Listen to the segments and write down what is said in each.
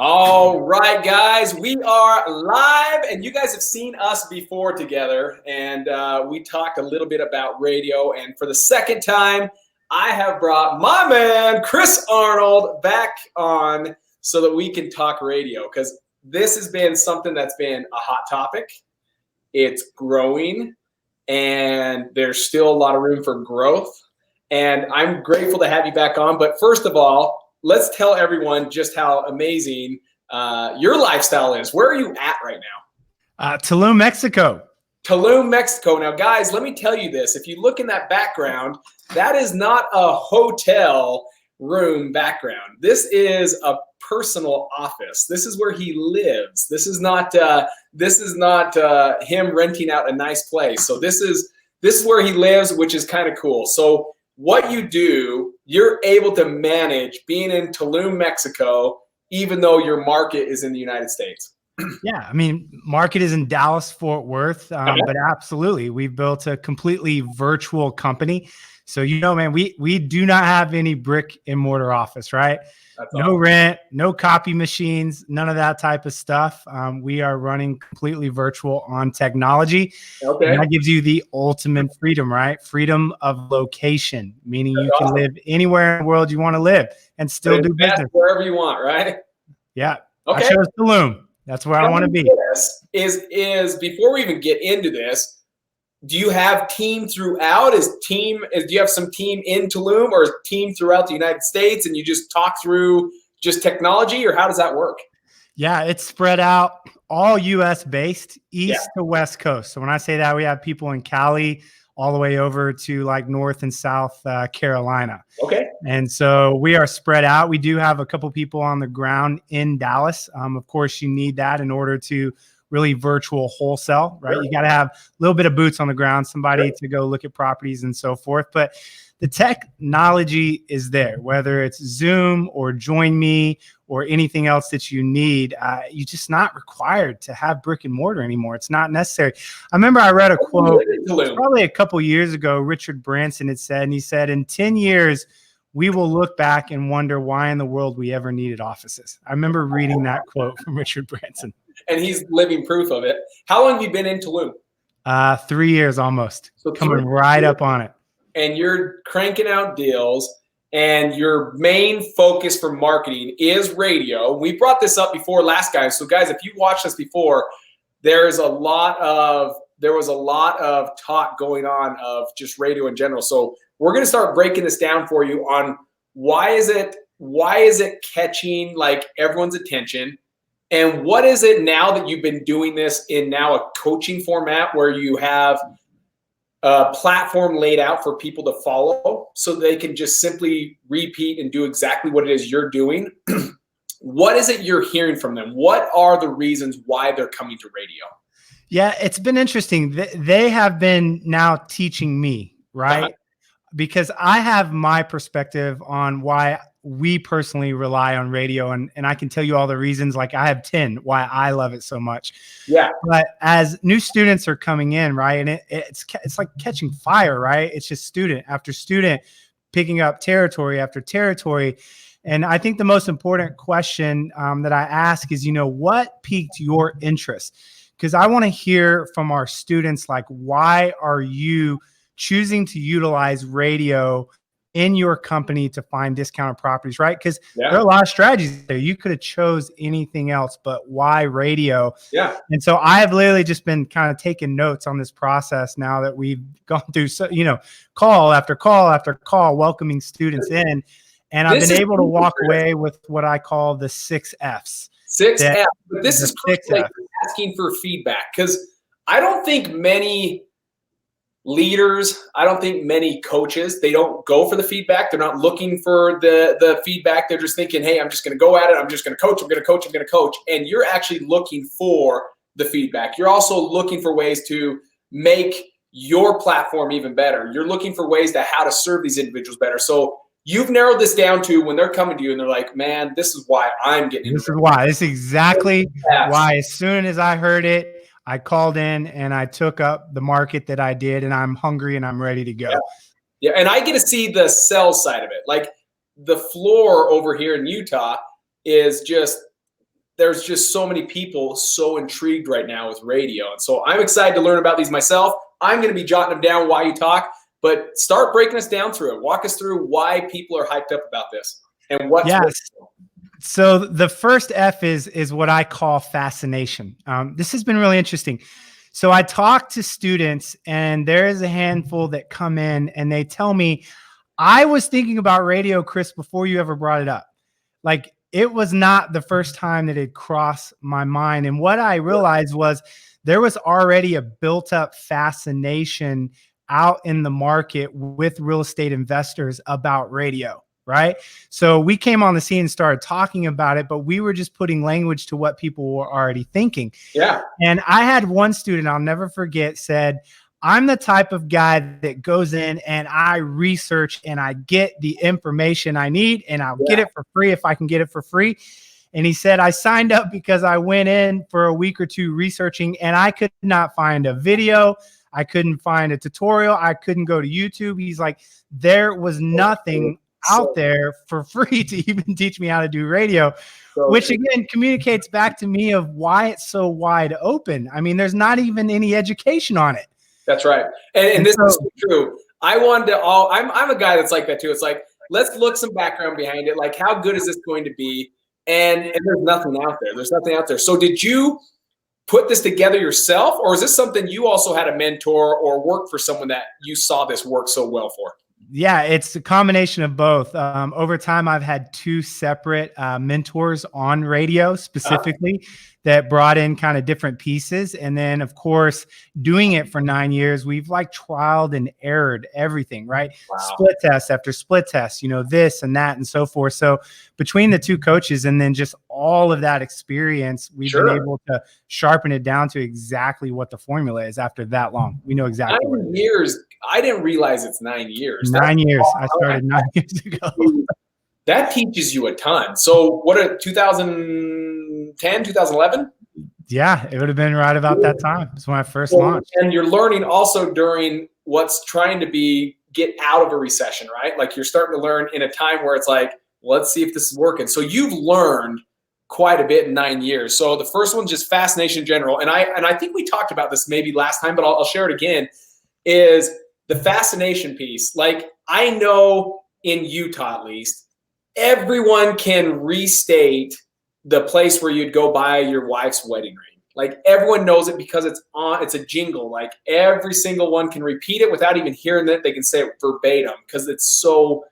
All right, guys, we are live, and you guys have seen us before together, and we talked a little bit about radio. And for the second time, I have brought my man Chris Arnold back on so that we can talk radio, because this has been something that's been a hot topic. It's growing, and there's still a lot of room for growth. And I'm grateful to have you back on. But first of all, let's tell everyone just how amazing your lifestyle is. Where are you at right now? Tulum, Mexico. Tulum, Mexico. Now, guys, let me tell you this. If you look in that background, that is not a hotel room background. This is a personal office. This is where he lives. This is not him renting out a nice place. So this is where he lives, which is kind of cool. So what you do, you're able to manage being in Tulum, Mexico, even though your market is in the United States. Yeah, I mean, market is in Dallas, Fort Worth, but absolutely, we've built a completely virtual company. So, man, we do not have any brick and mortar office, right? No rent, no copy machines, none of that type of stuff. We are running completely virtual on technology. Okay. And that gives you the ultimate freedom, right? Freedom of location, meaning you can live anywhere in the world you want to live and still do business. Wherever you want, right? Yeah. Okay. I chose Tulum. That's where I want to be. Is before we even get into this, do you have team throughout? Do you have some team in Tulum, or is team throughout the United States, and you just talk through just technology, or how does that work? Yeah, it's spread out, all U.S. based, east to west coast. So when I say that, we have people in Cali all the way over to like North and South Carolina. Okay. And so we are spread out. We do have a couple people on the ground in Dallas. Of course, you need that in order to really virtual wholesale, right? Sure. You got to have a little bit of boots on the ground, somebody to go look at properties and so forth. But the technology is there, whether it's Zoom or Join Me or anything else that you need. You're just not required to have brick and mortar anymore. It's not necessary. I remember I read a quote probably a couple years ago. Richard Branson had said, and he said, in 10 years, we will look back and wonder why in the world we ever needed offices. I remember reading that quote from Richard Branson. And he's living proof of it. How long have you been in Tulum? 3 years almost. So coming right up on it. And you're cranking out deals, and your main focus for marketing is radio. We brought this up before last, guys. So guys, if you watched us before, there was a lot of talk going on of just radio in general. So we're going to start breaking this down for you on why is it catching like everyone's attention, and what is it now that you've been doing this in now a coaching format where you have a platform laid out for people to follow so they can just simply repeat and do exactly what it is you're doing. What is it you're hearing from them? What are the reasons why they're coming to radio? Yeah, it's been interesting. They have been now teaching me, right? Because I have my perspective on why we personally rely on radio, and I can tell you all the reasons. Like I have 10 why I love it so much. Yeah. But as new students are coming in, right, and it's like catching fire, right? It's just student after student picking up territory after territory. And I think the most important question that I ask is, what piqued your interest? Because I want to hear from our students, like, why are you choosing to utilize radio in your company to find discounted properties, right? Because there are a lot of strategies there. You could have chose anything else, but why radio? Yeah. And so I have literally just been kind of taking notes on this process now that we've gone through, call after call after call, welcoming students in. And I've been able to walk away with what I call the 6 Fs. 6 Fs. But this is like asking for feedback, because I don't think many leaders, I don't think many coaches, they don't go for the feedback. They're not looking for the feedback. They're just thinking, hey, I'm just going to go at it. I'm just going to coach. I'm going to coach. And you're actually looking for the feedback. You're also looking for ways to make your platform even better. You're looking for ways to how to serve these individuals better. So you've narrowed this down to when they're coming to you and they're like, man, this is why I'm getting into it. This is exactly why as soon as I heard it, I called in and I took up the market that I did, and I'm hungry and I'm ready to go. Yeah, and I get to see the sell side of it. Like the floor over here in Utah is just there's just so many people so intrigued right now with radio. And so I'm excited to learn about these myself. I'm going to be jotting them down while you talk, but start breaking us down through it. Walk us through why people are hyped up about this and what's So the first F is what I call fascination. This has been really interesting. So I talk to students, and there is a handful that come in and they tell me, I was thinking about radio, Chris, before you ever brought it up. Like, it was not the first time that it crossed my mind. And what I realized was there was already a built up fascination out in the market with real estate investors about radio. Right. So we came on the scene and started talking about it, but we were just putting language to what people were already thinking. Yeah. And I had one student I'll never forget said, I'm the type of guy that goes in and I research and I get the information I need, and I'll get it for free if I can get it for free. And he said, I signed up because I went in for a week or two researching and I could not find a video. I couldn't find a tutorial. I couldn't go to YouTube. He's like, there was nothing out there for free to even teach me how to do radio, which again communicates back to me of why it's so wide open. I mean, there's not even any education on it. That's right. And this is true. I wanted to I'm a guy that's like that too. It's like, let's look some background behind it. Like, how good is this going to be? And there's nothing out there. There's nothing out there. So did you put this together yourself, or is this something you also had a mentor or worked for someone that you saw this work so well for? Yeah, it's a combination of both. Over time, I've had two separate mentors on radio specifically that brought in kind of different pieces. And then, of course, doing it for 9 years, we've like trialed and errored everything, right? Wow. Split test after split test, you know, this and that and so forth. So between the two coaches and then just all of that experience, we've been able to sharpen it down to exactly what the formula is after that long. We know exactly. 9 years. I didn't realize it's 9 years. 9 years. I started 9 years ago. That teaches you a ton. So what, 2010, 2011? Yeah, it would have been right about that time. It's when I first launched. And you're learning also during what's trying to be get out of a recession, right? Like, you're starting to learn in a time where it's like, let's see if this is working. So you've learned quite a bit in 9 years. So the first one's just fascination in general. And I think we talked about this maybe last time, but I'll share it again, is the fascination piece. Like, I know in Utah, at least, everyone can restate the place where you'd go buy your wife's wedding ring. Like, everyone knows it because it's a jingle. Like, every single one can repeat it without even hearing it. They can say it verbatim because it's so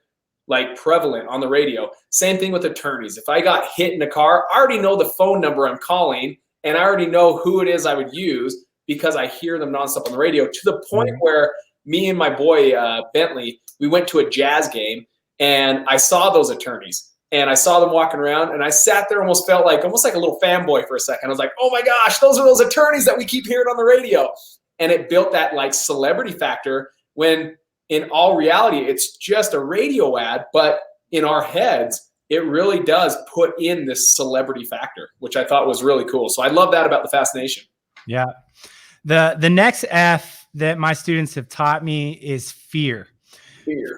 like prevalent on the radio. Same thing with attorneys. If I got hit in a car, I already know the phone number I'm calling, and I already know who it is I would use because I hear them nonstop on the radio, to the point where me and my boy, Bentley, we went to a Jazz game, and I saw those attorneys, and I saw them walking around, and I sat there, almost felt like a little fanboy for a second. I was like, oh my gosh, those are those attorneys that we keep hearing on the radio. And it built that like celebrity factor, when in all reality, it's just a radio ad, but in our heads, it really does put in this celebrity factor, which I thought was really cool. So I love that about the fascination. Yeah. The next F that my students have taught me is fear.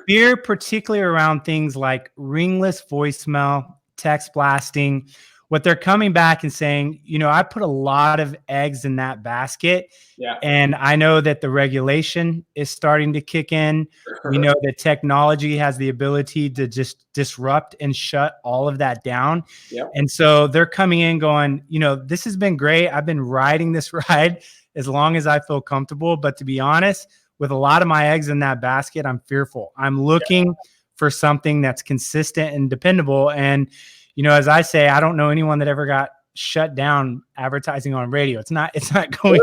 Fear, particularly around things like ringless voicemail, text blasting. What they're coming back and saying, you know, I put a lot of eggs in that basket. Yeah. And I know that the regulation is starting to kick in. We know that technology has the ability to just disrupt and shut all of that down. Yep. And so they're coming in going, you know, this has been great. I've been riding this ride as long as I feel comfortable. But to be honest, with a lot of my eggs in that basket, I'm fearful. I'm looking for something that's consistent and dependable. And, you know, as I say, I don't know anyone that ever got shut down advertising on radio. It's not going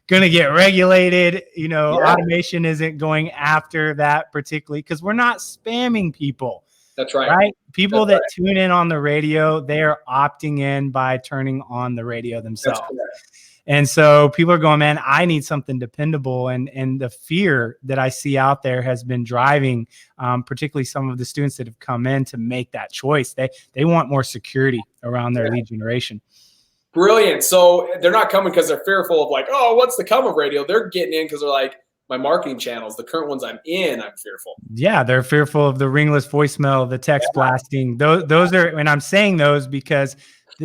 to get regulated. You know, automation isn't going after that particularly, because we're not spamming people. That's right. Right. People that tune in on the radio, they are opting in by turning on the radio themselves. And so people are going, man, I need something dependable. And the fear that I see out there has been driving, particularly some of the students that have come in to make that choice. They want more security around their lead generation. Brilliant. So they're not coming because they're fearful of like, oh, what's the come of radio? They're getting in because they're like, my marketing channels, the current ones I'm in, I'm fearful. Yeah, they're fearful of the ringless voicemail, the text blasting. Those are, and I'm saying those because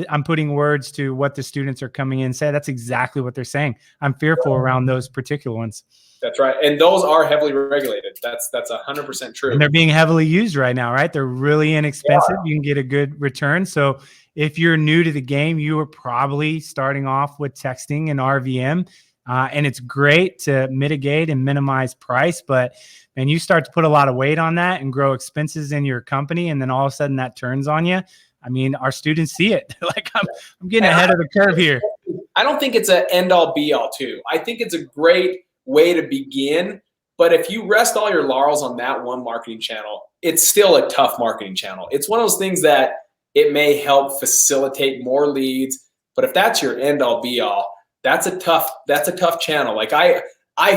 I'm putting words to what the students are coming in and say. That's exactly what they're saying. I'm fearful around those particular ones. That's right. And those are heavily regulated. That's 100% true. And they're being heavily used right now, right? They're really inexpensive. You can get a good return. So if you're new to the game, you are probably starting off with texting and RVM. And it's great to mitigate and minimize price, but man, you start to put a lot of weight on that and grow expenses in your company, and then all of a sudden that turns on you. I mean, our students see it. Like I'm getting ahead of the curve here. I don't think it's an end all be all too. I think it's a great way to begin, but if you rest all your laurels on that one marketing channel, it's still a tough marketing channel. It's one of those things that it may help facilitate more leads, but if that's your end all be all, that's a tough channel. Like I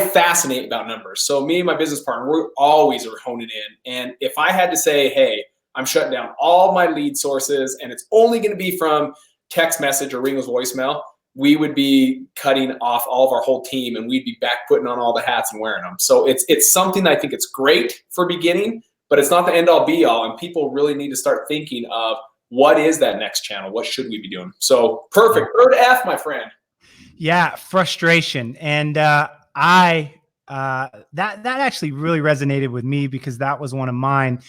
fascinate about numbers. So me and my business partner, we're always are honing in. And if I had to say, hey, I'm shutting down all my lead sources and it's only going to be from text message or Ringo's voicemail, we would be cutting off all of our whole team and we'd be back putting on all the hats and wearing them. So it's something I think it's great for beginning, but it's not the end all be all. And people really need to start thinking of what is that next channel? What should we be doing? So perfect. Third F, my friend. Yeah, frustration. And that actually really resonated with me because that was one of mine.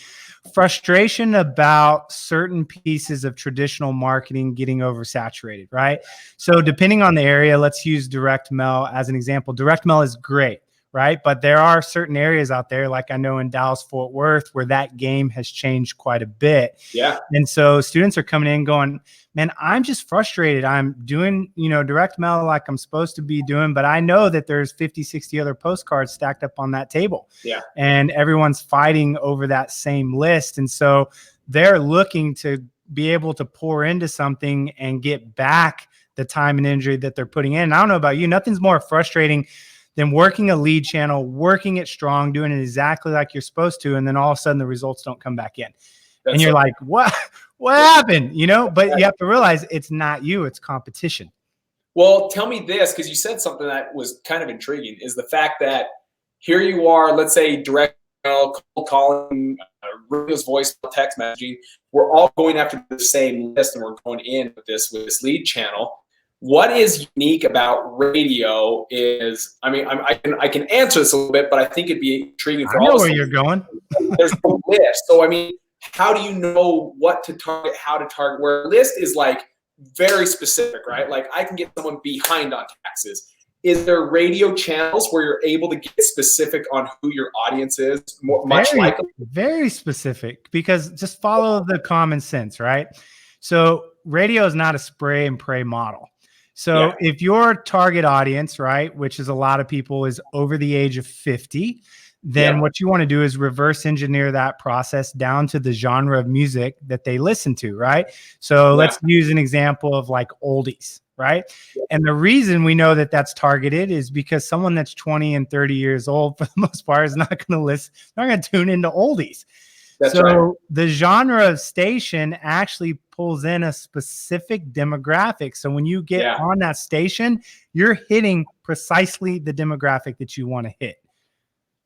Frustration about certain pieces of traditional marketing getting oversaturated, right? So depending on the area, let's use direct mail as an example. Direct mail is great, right? But there are certain areas out there, like I know in Dallas-Fort Worth, where that game has changed quite a bit. Yeah. And so students are coming in going, man, I'm just frustrated. I'm doing, direct mail like I'm supposed to be doing, but I know that there's 50, 60 other postcards stacked up on that table. Yeah. And everyone's fighting over that same list. And so they're looking to be able to pour into something and get back the time and energy that they're putting in. And I don't know about you, nothing's more frustrating than working a lead channel, working it strong, doing it exactly like you're supposed to, and then all of a sudden the results don't come back in. And you're like, what happened? But you have to realize it's not you, it's competition. Well, tell me this, because you said something that was kind of intriguing, is the fact that here you are, let's say direct mail, cold calling, Ringo's voice, text messaging, we're all going after the same list and we're going in with this lead channel. What is unique about radio is, I mean, I can answer this a little bit, but I think it'd be intriguing for all of us. I know where you're going. There's no list. So, I mean, how do you know what to target, how to target? Where a list is like very specific, right? Like I can get someone behind on taxes. Is there radio channels where you're able to get specific on who your audience is? Very specific, because just follow the common sense, right? So radio is not a spray and pray model. So if your target audience, right, which is a lot of people, is over the age of 50, then what you want to do is reverse engineer that process down to the genre of music that they listen to, right? So let's use an example of like oldies, right? And the reason we know that that's targeted is because someone that's 20 and 30 years old, for the most part, is not going to listen, not going to tune into oldies. That's right. The genre of station actually pulls in a specific demographic. So when you get on that station, you're hitting precisely the demographic that you want to hit.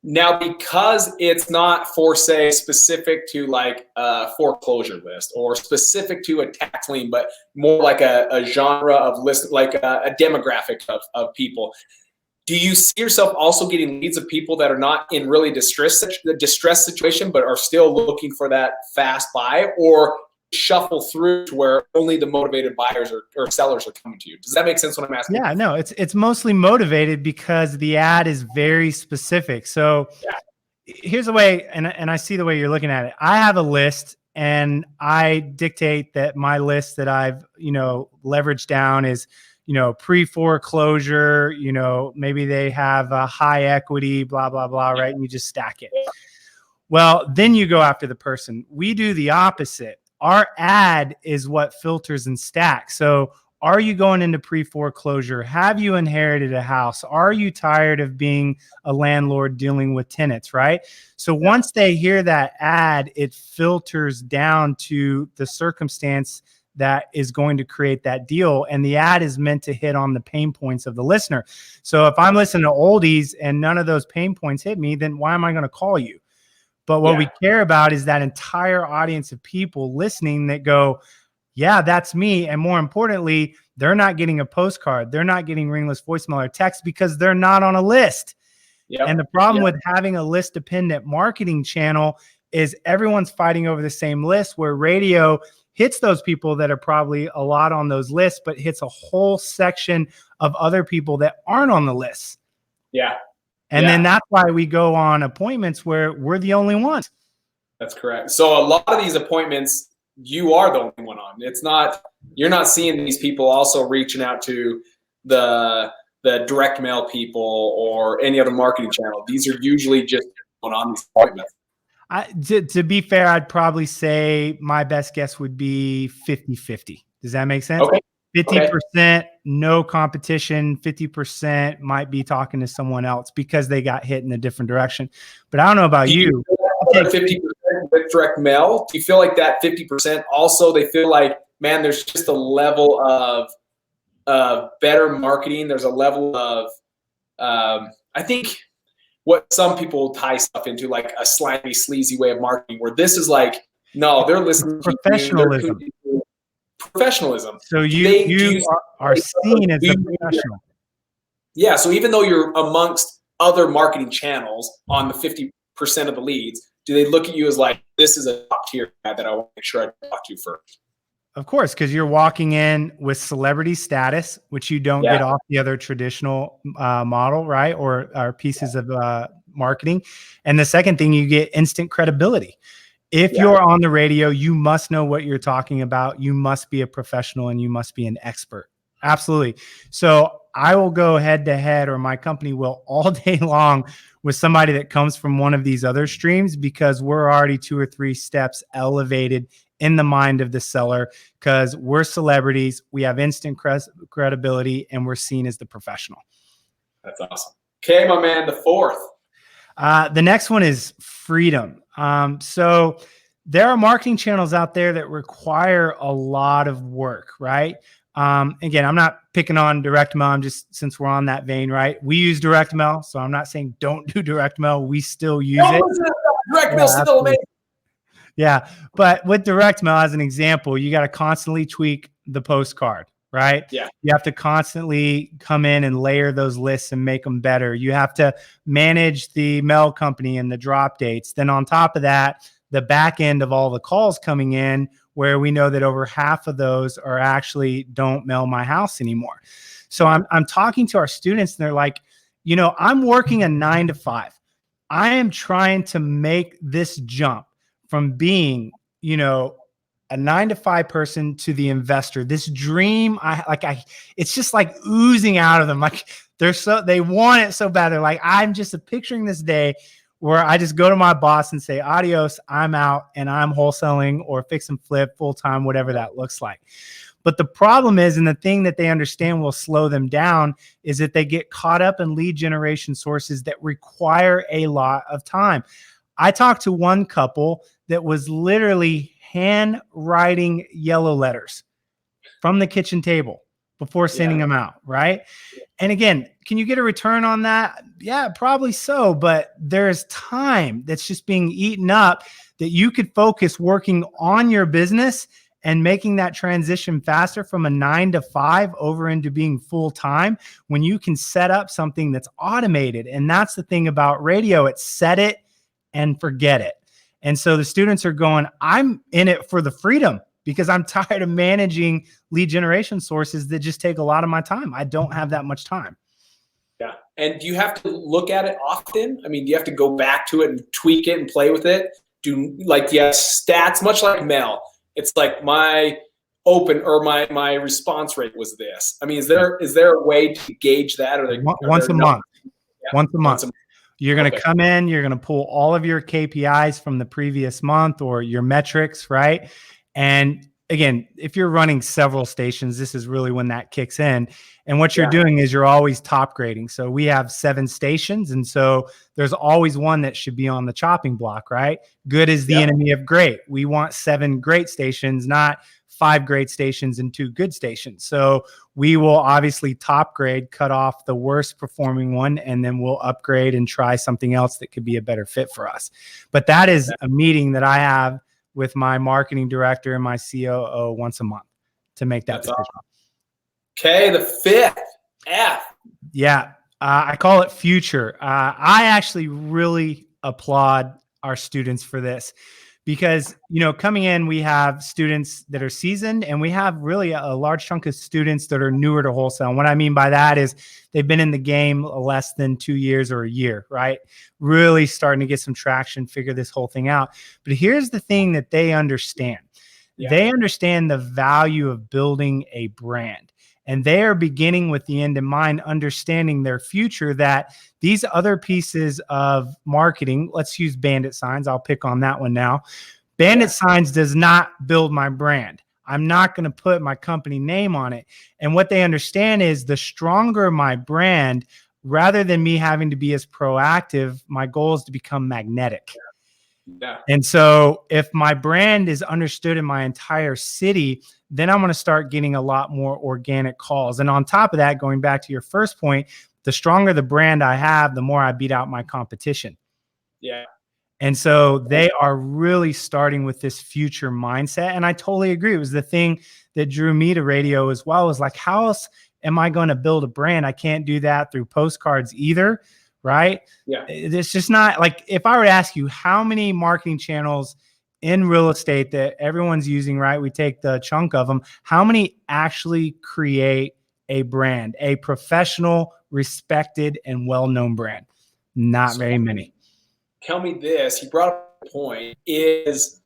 Now, because it's not for, say, specific to like a foreclosure list or specific to a tax lien, but more like a genre of list, like a demographic of people, do you see yourself also getting leads of people that are not in really distressed situation, but are still looking for that fast buy, or shuffle through to where only the motivated buyers or sellers are coming to you? Does that make sense what I'm asking? Yeah, no, it's mostly motivated because the ad is very specific. So here's the way, and I see the way you're looking at it. I have a list and I dictate that my list that I've, leveraged down is, pre-foreclosure, maybe they have a high equity, blah, blah, blah, right? And you just stack it. Well, then you go after the person. We do the opposite. Our ad is what filters and stacks. So are you going into pre-foreclosure? Have you inherited a house? Are you tired of being a landlord dealing with tenants, right? So once they hear that ad, it filters down to the circumstance that is going to create that deal. And the ad is meant to hit on the pain points of the listener. So if I'm listening to oldies and none of those pain points hit me, then why am I going to call you? But what we care about is that entire audience of people listening that go, yeah, that's me. And more importantly, they're not getting a postcard. They're not getting ringless voicemail or text because they're not on a list. Yep. And the problem with having a list dependent marketing channel is everyone's fighting over the same list, where radio hits those people that are probably a lot on those lists, but hits a whole section of other people that aren't on the list. Yeah. And then that's why we go on appointments where we're the only ones. That's correct. So a lot of these appointments, you are the only one on. It's not, you're not seeing these people also reaching out to the direct mail people or any other marketing channel. These are usually just going on these appointments. To be fair, I'd probably say my best guess would be 50-50. Does that make sense? Okay. 50% no competition, 50% might be talking to someone else because they got hit in a different direction. But I don't know about you. 50% with direct mail, do you feel like that 50% also they feel like, man, there's just a level of better marketing. There's a level of, I think what some people tie stuff into, like a slimy, sleazy way of marketing, where this is like, no, they're listening to professionalism. Professionalism. So you are seen as a professional. Yeah. So even though you're amongst other marketing channels on the 50% of the leads, do they look at you as like, this is a top tier guy that I want to make sure I talk to first? Of course, because you're walking in with celebrity status, which you don't get off the other traditional model, right? Or pieces of marketing. And the second thing, you get instant credibility. If you're on the radio, you must know what you're talking about. You must be a professional and you must be an expert. Absolutely. So I will go head to head, or my company will, all day long with somebody that comes from one of these other streams, because we're already 2 or 3 steps elevated in the mind of the seller, because we're celebrities, we have instant credibility, and we're seen as the professional. That's awesome. Okay, my man, the fourth. The next one is freedom. So there are marketing channels out there that require a lot of work, right? Again, I'm not picking on direct mail. I'm just, since we're on that vein, right? We use direct mail, so I'm not saying don't do direct mail. We still use it. Direct mail still amazing. Yeah, but with direct mail, as an example, you got to constantly tweak the postcard, right? Yeah. You have to constantly come in and layer those lists and make them better. You have to manage the mail company and the drop dates. Then on top of that, the back end of all the calls coming in, where we know that over half of those are actually don't mail my house anymore. So I'm talking to our students and they're like, you know, I'm working a 9 to 5. I am trying to make this jump from being, you know, a 9 to 5 person to the investor. This dream, it's just like oozing out of them. Like they want it so bad. They're like, I'm just picturing this day where I just go to my boss and say, adios, I'm out, and I'm wholesaling or fix and flip full time, whatever that looks like. But the problem is, and the thing that they understand will slow them down, is that they get caught up in lead generation sources that require a lot of time. I talked to one couple that was literally handwriting yellow letters from the kitchen table before sending them out, right? And again, can you get a return on that? Yeah, probably so, but there's time that's just being eaten up that you could focus working on your business and making that transition faster from a 9 to 5 over into being full time, when you can set up something that's automated. And that's the thing about radio. It's set it and forget it. And so the students are going, I'm in it for the freedom, because I'm tired of managing lead generation sources that just take a lot of my time. I don't have that much time. Yeah. And do you have to look at it often? I mean, do you have to go back to it and tweak it and play with it? Do you have stats, much like mail? It's like my open or my response rate was this. I mean, is there a way to gauge that? Once a month. Once a month. You're going to come in, you're going to pull all of your KPIs from the previous month or your metrics, right? And again, if you're running several stations, this is really when that kicks in. And what you're doing is you're always top grading. So we have 7 stations. And so there's always one that should be on the chopping block, right? Good is the enemy of great. We want 7 great stations, not 5 great stations and 2 good stations. So we will obviously top grade, cut off the worst performing one, and then we'll upgrade and try something else that could be a better fit for us. But that is a meeting that I have with my marketing director and my COO once a month. to make that That's decision. awesome. Okay, the fifth, F. Yeah, I call it future. I actually really applaud our students for this because, coming in, we have students that are seasoned and we have really a large chunk of students that are newer to wholesale. And what I mean by that is they've been in the game less than 2 years or a year, right? Really starting to get some traction, figure this whole thing out. But here's the thing that they understand. Yeah. They understand the value of building a brand. And they are beginning with the end in mind, understanding their future, that these other pieces of marketing, let's use bandit signs. I'll pick on that one now. Bandit signs does not build my brand. I'm not going to put my company name on it. And what they understand is the stronger my brand, rather than me having to be as proactive, my goal is to become magnetic. Yeah. And so if my brand is understood in my entire city, then I'm going to start getting a lot more organic calls. And on top of that, going back to your first point, the stronger the brand I have, the more I beat out my competition. Yeah. And so they are really starting with this future mindset. And I totally agree. It was the thing that drew me to radio as well. Was like, how else am I going to build a brand? I can't do that through postcards either. Right. Yeah. It's just not like, if I were to ask you how many marketing channels in real estate that everyone's using, right? We take the chunk of them. How many actually create a brand, a professional, respected, and well-known brand? Not very many. Tell me this, you brought up a point, is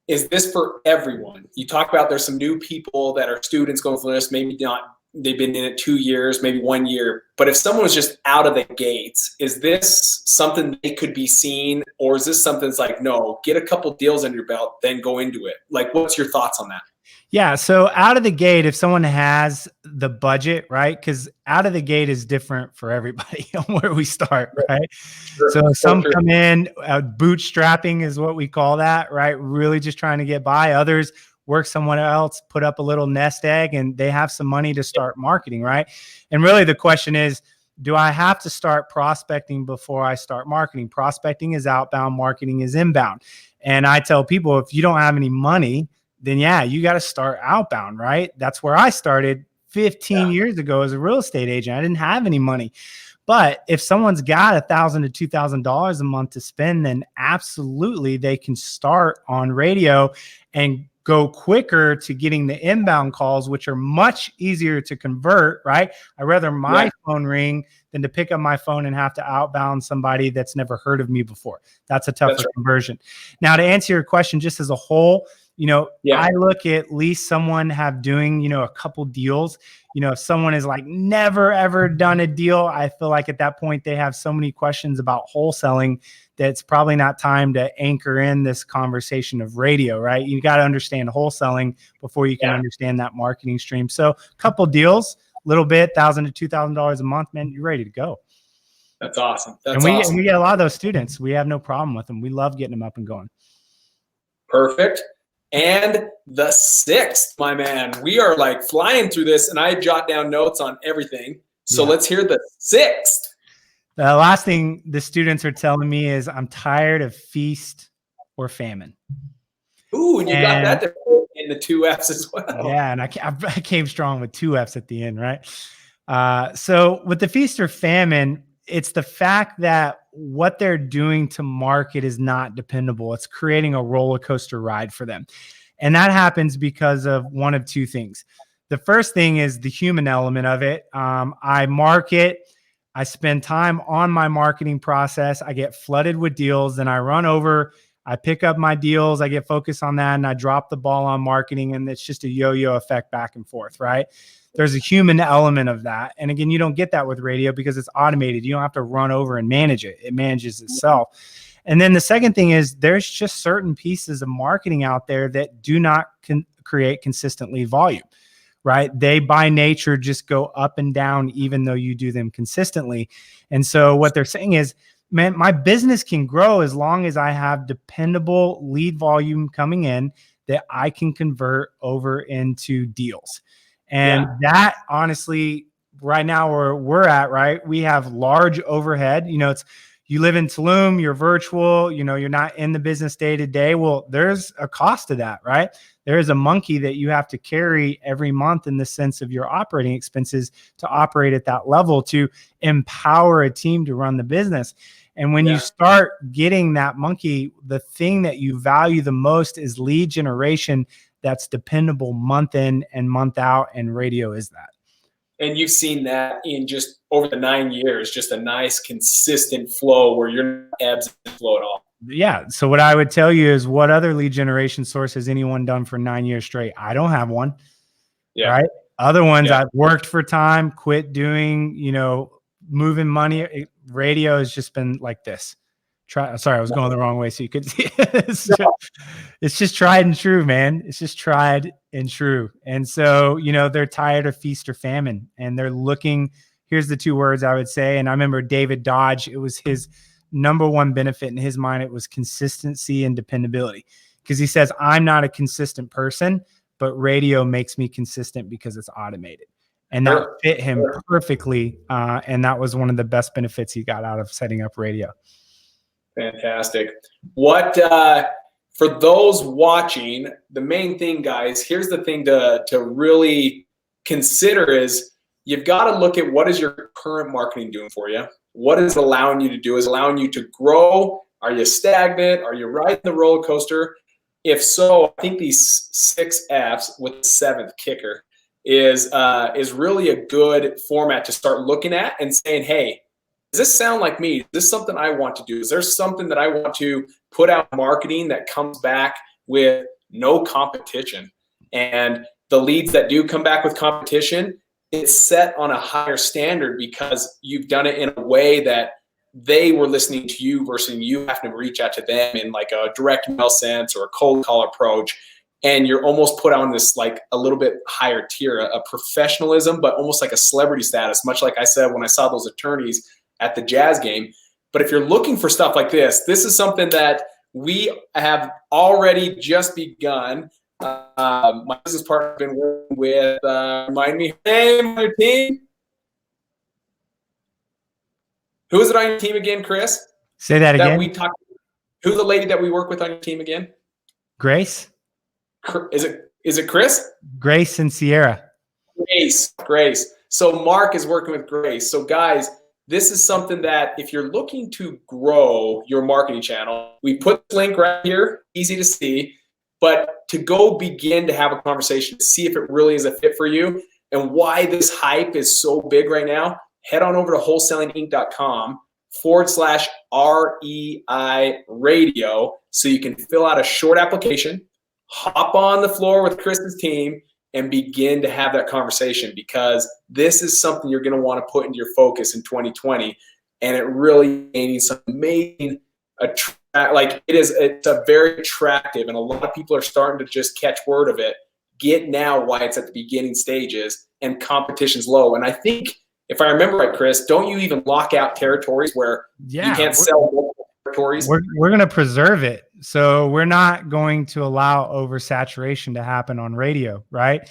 this for everyone? You talk about there's some new people that are students going for this, maybe not, they've been in it 2 years, maybe 1 year. But if someone was just out of the gates, is this something they could be seen? Or is this something that's like, no, get a couple deals under your belt, then go into it? Like, what's your thoughts on that? Yeah. So out of the gate, if someone has the budget, right? Because out of the gate is different for everybody on where we start, right? Sure. So some come in, bootstrapping is what we call that, right? Really just trying to get by. Others work someone else, put up a little nest egg, and they have some money to start marketing, right? And really the question is, do I have to start prospecting before I start marketing? Prospecting is outbound, marketing is inbound. And I tell people, if you don't have any money, then yeah, you got to start outbound, right? That's where I started 15 years ago as a real estate agent. I didn't have any money. But if someone's got $1,000 to $2,000 a month to spend, then absolutely they can start on radio and go quicker to getting the inbound calls, which are much easier to convert, right? I'd rather my phone ring than to pick up my phone and have to outbound somebody that's never heard of me before. That's a tougher conversion. Now, to answer your question, just as a whole, I look at least someone have doing, a couple deals. If someone is like never, ever done a deal, I feel like at that point they have so many questions about wholesaling that it's probably not time to anchor in this conversation of radio, right? You got to understand wholesaling before you can understand that marketing stream. So a couple deals, little bit, $1,000 to $2,000 a month, man, you're ready to go. That's awesome. And we get a lot of those students. We have no problem with them. We love getting them up and going. Perfect. And the sixth, my man, we are like flying through this, and I jot down notes on everything. So let's hear the sixth. The last thing the students are telling me is, I'm tired of feast or famine. Ooh, and you got that there in the 2 F's as well. Yeah, and I came strong with 2 F's at the end, right? So with the feast or famine, it's the fact that what they're doing to market is not dependable. It's creating a roller coaster ride for them. And that happens because of one of two things. The first thing is the human element of it. I market, I spend time on my marketing process. I get flooded with deals, then I run over, I pick up my deals, I get focused on that, and I drop the ball on marketing. And it's just a yo-yo effect back and forth, right? There's a human element of that. And again, you don't get that with radio because it's automated. You don't have to run over and manage it. It manages itself. And then the second thing is there's just certain pieces of marketing out there that do not create consistently volume, right? They by nature just go up and down, even though you do them consistently. And so what they're saying is, man, my business can grow as long as I have dependable lead volume coming in that I can convert over into deals. And that honestly, right now where we're at, right, we have large overhead. you live in Tulum, you're virtual, you're not in the business day to day. Well, there's a cost to that, right? There is a monkey that you have to carry every month in the sense of your operating expenses to operate at that level, to empower a team to run the business. And when you start getting that monkey, the thing that you value the most is lead generation that's dependable month in and month out. And radio is that. And you've seen that in just over the 9 years, just a nice consistent flow where you're not ebbs and flow at all. Yeah. So what I would tell you is, what other lead generation source has anyone done for 9 years straight? I don't have one. Yeah. Right. Other ones I've worked for time, quit doing, moving money. Radio has just been like this. Sorry, I was going the wrong way so you could see it. It's just tried and true, man. It's just tried and true. And so, they're tired of feast or famine, and they're looking. Here's the two words I would say. And I remember David Dodge, it was his number one benefit in his mind. It was consistency and dependability, because he says, I'm not a consistent person, but radio makes me consistent because it's automated. And that fit him perfectly. And that was one of the best benefits he got out of setting up radio. Fantastic. What, for those watching, the main thing, guys, here's the thing to really consider is you've got to look at what is your current marketing doing for you? What is allowing you to do? Is allowing you to grow? Are you stagnant? Are you riding the roller coaster? If so, I think these 6 F's with the 7th kicker is really a good format to start looking at and saying, hey, does this sound like me? Is this something I want to do? Is there something that I want to put out marketing that comes back with no competition? And the leads that do come back with competition, it's set on a higher standard because you've done it in a way that they were listening to you versus you having to reach out to them in like a direct mail sense or a cold call approach. And you're almost put on this like a little bit higher tier, a professionalism, but almost like a celebrity status, much like I said when I saw those attorneys at the Jazz game. But if you're looking for stuff like this is something that we have already just begun. My business partner has been working with, remind me, name on your team? Who is it on your team again, Chris? Say that again. Who's the lady that we work with on your team again? Grace. Is it Chris? Grace and Sierra. Grace. So Mark is working with Grace. So guys, this is something that if you're looking to grow your marketing channel, we put the link right here, easy to see, but to go begin to have a conversation to see if it really is a fit for you and why this hype is so big right now, head on over to wholesalinginc.com/REI radio so you can fill out a short application, hop on the floor with Chris's team, and begin to have that conversation, because this is something you're going to want to put into your focus in 2020. And it really gaining some amazing, it's a very attractive, and a lot of people are starting to just catch word of it. Get now why it's at the beginning stages and competition's low. And I think, if I remember right, Chris, don't you even lock out territories where you can't sell multiple territories? We're going to preserve it. So we're not going to allow oversaturation to happen on radio, right?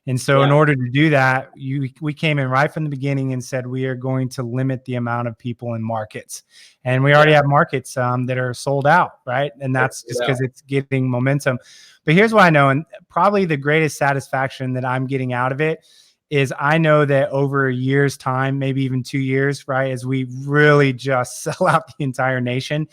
And so in order to do that, we came in right from the beginning and said we are going to limit the amount of people in markets. And we already have markets that are sold out, right? And that's just because it's getting momentum. But here's what I know, and probably the greatest satisfaction that I'm getting out of it is I know that over a year's time, maybe even 2 years, right, as we really just sell out the entire nation,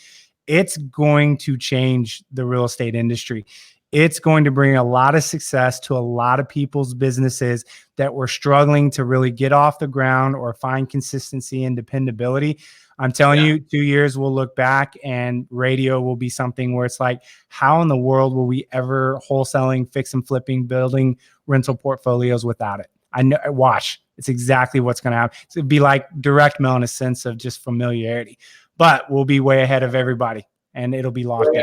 it's going to change the real estate industry. It's going to bring a lot of success to a lot of people's businesses that were struggling to really get off the ground or find consistency and dependability. I'm telling you, 2 years we'll look back and radio will be something where it's like, how in the world will we ever wholesaling, fix and flipping, building rental portfolios without it? I know, watch, it's exactly what's going to happen. It'd be like direct mail in a sense of just familiarity, but we'll be way ahead of everybody and it'll be locked in.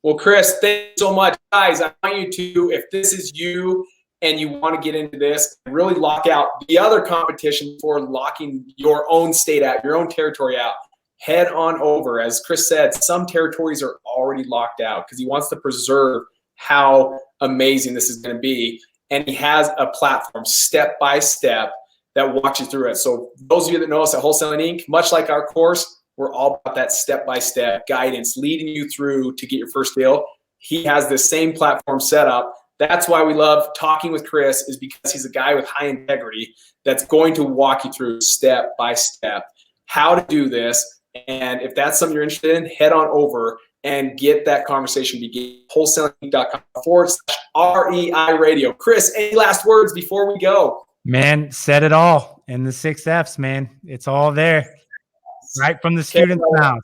Well, Chris, thank you so much. Guys, I want you to, if this is you and you want to get into this, really lock out the other competition for locking your own state out, your own territory out. Head on over. As Chris said, some territories are already locked out because he wants to preserve how amazing this is going to be. And he has a platform step by step that walks you through it. So those of you that know us at Wholesaling Inc., much like our course, We're all about that step-by-step guidance, leading you through to get your first deal. He has the same platform set up. That's why we love talking with Chris, is because he's a guy with high integrity that's going to walk you through step by step how to do this. And if that's something you're interested in, head on over and get that conversation begin. Wholesaling.com/REI radio. Chris, any last words before we go? Man, said it all in the 6 F's, man. It's all there right from the student's mouth.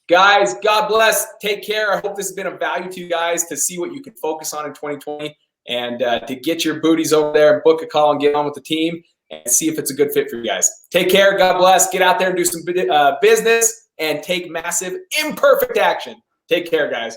Guys, God bless. Take care. I hope this has been of value to you guys to see what you can focus on in 2020 and to get your booties over there and book a call and get on with the team and see if it's a good fit for you guys. Take care. God bless. Get out there and do some business and take massive imperfect action. Take care, guys.